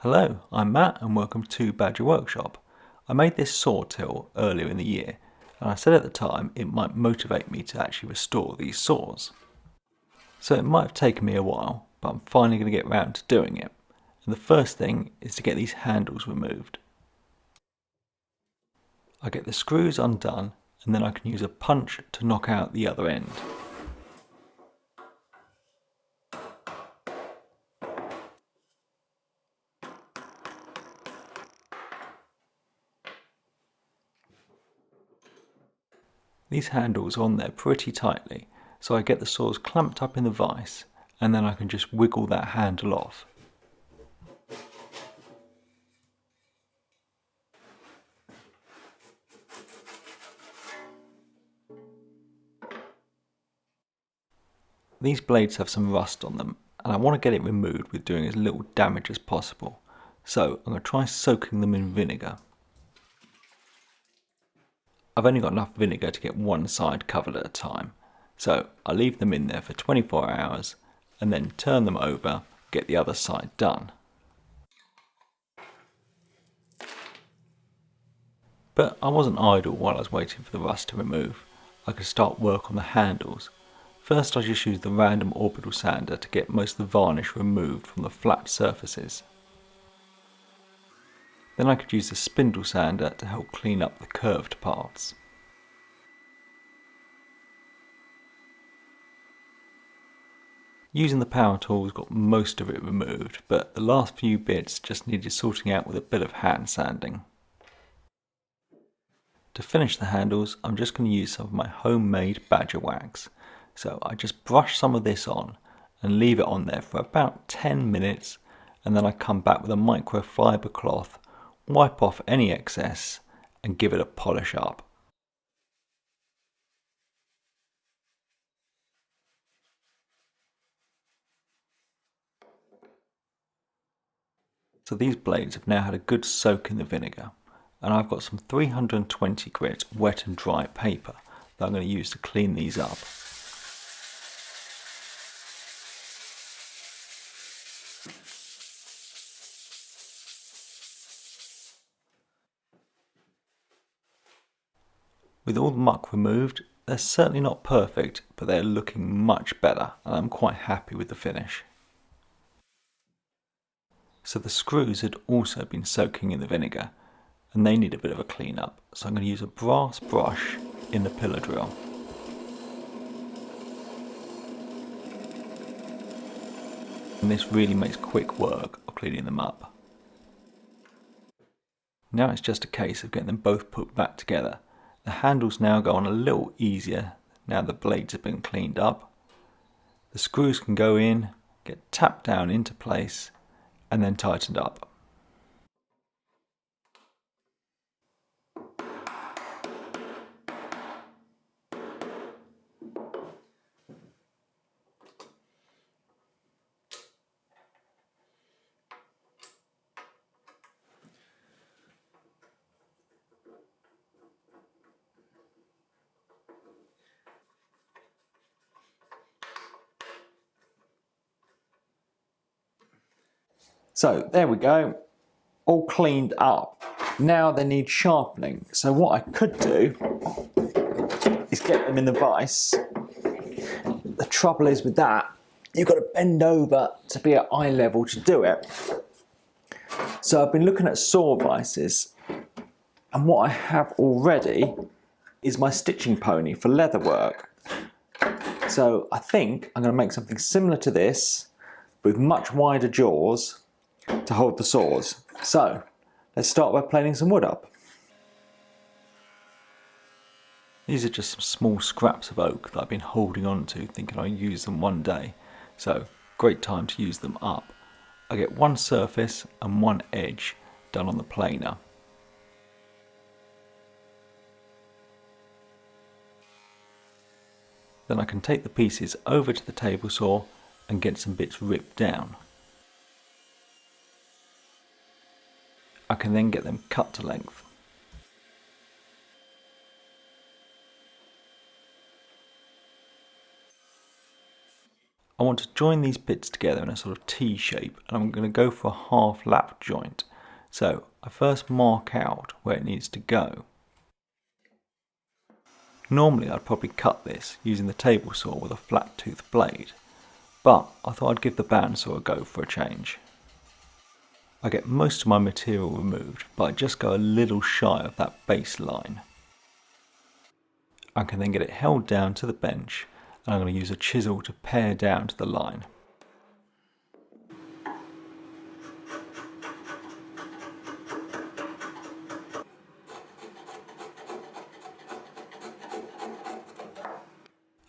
Hello, I'm Matt and welcome to Badger Workshop. I made this saw till earlier in the year and I said at the time it might motivate me to actually restore these saws. So it might have taken me a while, but I'm finally going to get round to doing it. And the first thing is to get these handles removed. I get the screws undone and then I can use a punch to knock out the other end. These handles are on there pretty tightly, so I get the saws clamped up in the vise and then I can just wiggle that handle off. These blades have some rust on them and I want to get it removed with doing as little damage as possible, so I'm going to try soaking them in vinegar. I've only got enough vinegar to get one side covered at a time, so I leave them in there for 24 hours and then turn them over, get the other side done. But I wasn't idle while I was waiting for the rust to remove. I could start work on the handles. First I just used the random orbital sander to get most of the varnish removed from the flat surfaces. Then I could use the spindle sander to help clean up the curved parts. Using the power tools got most of it removed, but the last few bits just needed sorting out with a bit of hand sanding. To finish the handles, I'm just going to use some of my homemade badger wax. So I just brush some of this on and leave it on there for about 10 minutes, and then I come back with a microfiber cloth, wipe off any excess and give it a polish up. So these blades have now had a good soak in the vinegar, and I've got some 320 grit wet and dry paper that I'm going to use to clean these up. With all the muck removed, they're certainly not perfect, but they're looking much better and I'm quite happy with the finish. So the screws had also been soaking in the vinegar and they need a bit of a clean up, so I'm going to use a brass brush in the pillar drill. And this really makes quick work of cleaning them up. Now it's just a case of getting them both put back together. The handles now go on a little easier now the blades have been cleaned up. The screws can go in, get tapped down into place and then tightened up. So there we go, all cleaned up. Now they need sharpening. So what I could do is get them in the vise. The trouble is with that, you've got to bend over to be at eye level to do it. So I've been looking at saw vices, and what I have already is my stitching pony for leather work. So I think I'm going to make something similar to this with much wider jaws to hold the saws. So let's start by planing some wood up. These are just some small scraps of oak that I've been holding on to, thinking I'll use them one day. So great time to use them up. I get one surface and one edge done on the planer. Then I can take the pieces over to the table saw and get some bits ripped down. I can then get them cut to length. I want to join these bits together in a sort of T shape, and I'm going to go for a half lap joint. So I first mark out where it needs to go. Normally I'd probably cut this using the table saw with a flat tooth blade, but I thought I'd give the bandsaw a go for a change. I get most of my material removed, but I just go a little shy of that base line. I can then get it held down to the bench, and I'm going to use a chisel to pare down to the line.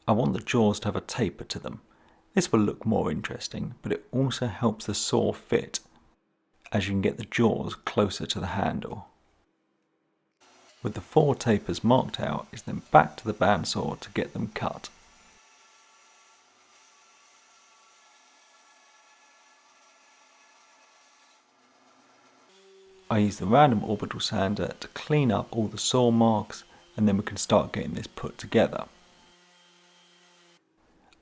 I want the jaws to have a taper to them. This will look more interesting, but it also helps the saw fit, as you can get the jaws closer to the handle. With the 4 tapers marked out, it's then back to the bandsaw to get them cut. I use the random orbital sander to clean up all the saw marks, and then we can start getting this put together.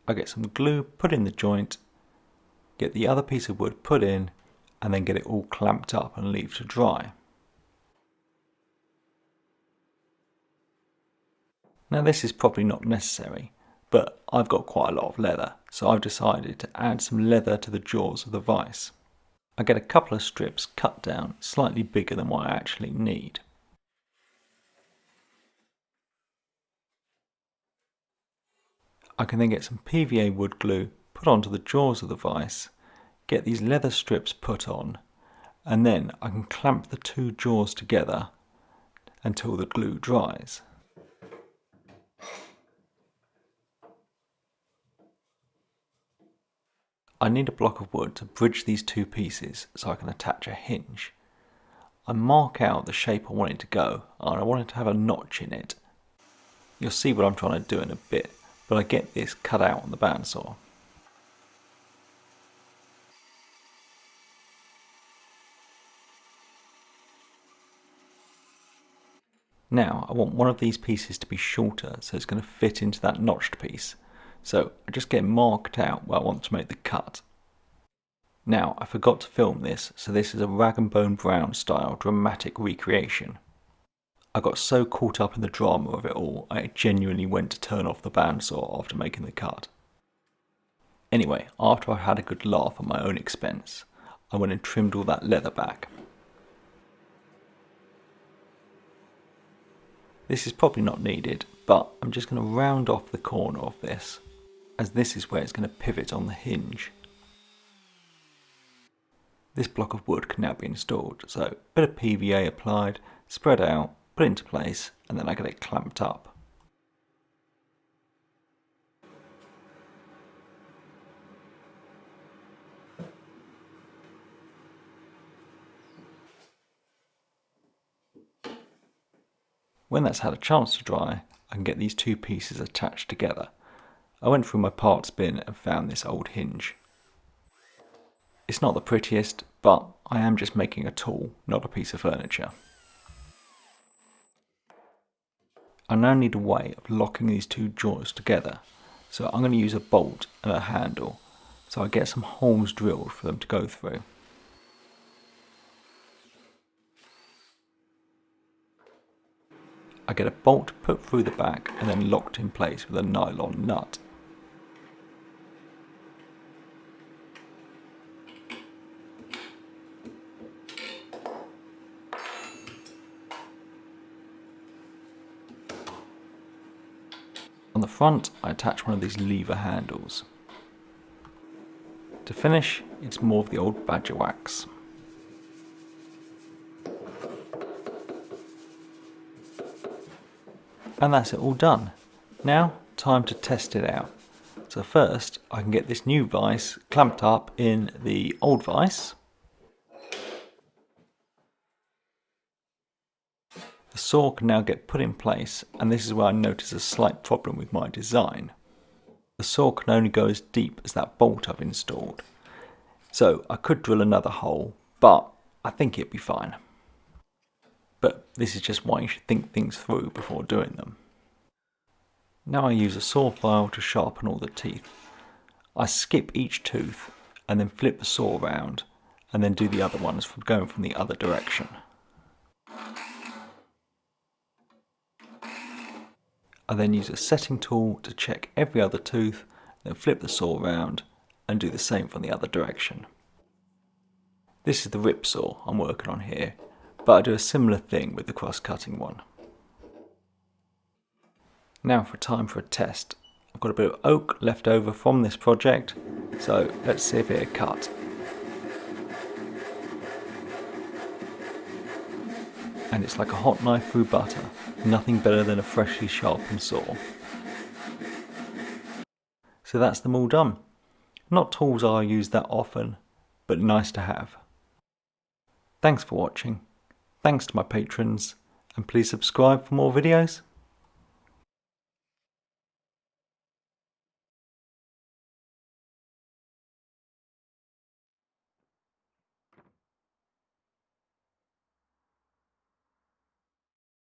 I get some glue put in the joint, get the other piece of wood put in, and then get it all clamped up and leave to dry. Now this is probably not necessary, but I've got quite a lot of leather, so I've decided to add some leather to the jaws of the vise. I get a couple of strips cut down slightly bigger than what I actually need. I can then get some PVA wood glue put onto the jaws of the vise, get these leather strips put on, and then I can clamp the 2 jaws together until the glue dries. I need a block of wood to bridge these 2 pieces so I can attach a hinge. I mark out the shape I want it to go, and I want it to have a notch in it. You'll see what I'm trying to do in a bit, but I get this cut out on the bandsaw. Now I want one of these pieces to be shorter so it's going to fit into that notched piece. So I just get marked out where I want to make the cut. Now I forgot to film this, so this is a rag and bone brown style dramatic recreation. I got so caught up in the drama of it all, I genuinely went to turn off the bandsaw after making the cut. Anyway, after I had a good laugh at my own expense, I went and trimmed all that leather back. This is probably not needed, but I'm just going to round off the corner of this, as this is where it's going to pivot on the hinge. This block of wood can now be installed, so a bit of PVA applied, spread out, put it into place, and then I get it clamped up. When that's had a chance to dry, I can get these 2 pieces attached together. I went through my parts bin and found this old hinge. It's not the prettiest, but I am just making a tool, not a piece of furniture. I now need a way of locking these 2 jaws together, so I'm going to use a bolt and a handle, so I get some holes drilled for them to go through. I get a bolt put through the back and then locked in place with a nylon nut. On the front, I attach one of these lever handles. To finish, it's more of the old badger wax. And that's it all done. Now, time to test it out. So first, I can get this new vise clamped up in the old vise. The saw can now get put in place, and this is where I notice a slight problem with my design. The saw can only go as deep as that bolt I've installed. So I could drill another hole, but I think it'd be fine. But this is just why you should think things through before doing them. Now I use a saw file to sharpen all the teeth. I skip each tooth and then flip the saw around and then do the other ones from going from the other direction. I then use a setting tool to check every other tooth, then flip the saw around and do the same from the other direction. This is the rip saw I'm working on here, but I do a similar thing with the cross-cutting one. Now for time for a test. I've got a bit of oak left over from this project, so let's see if it'll cut. And it's like a hot knife through butter, nothing better than a freshly sharpened saw. So that's them all done. Not tools I use that often, but nice to have. Thanks for watching, thanks to my patrons, and please subscribe for more videos.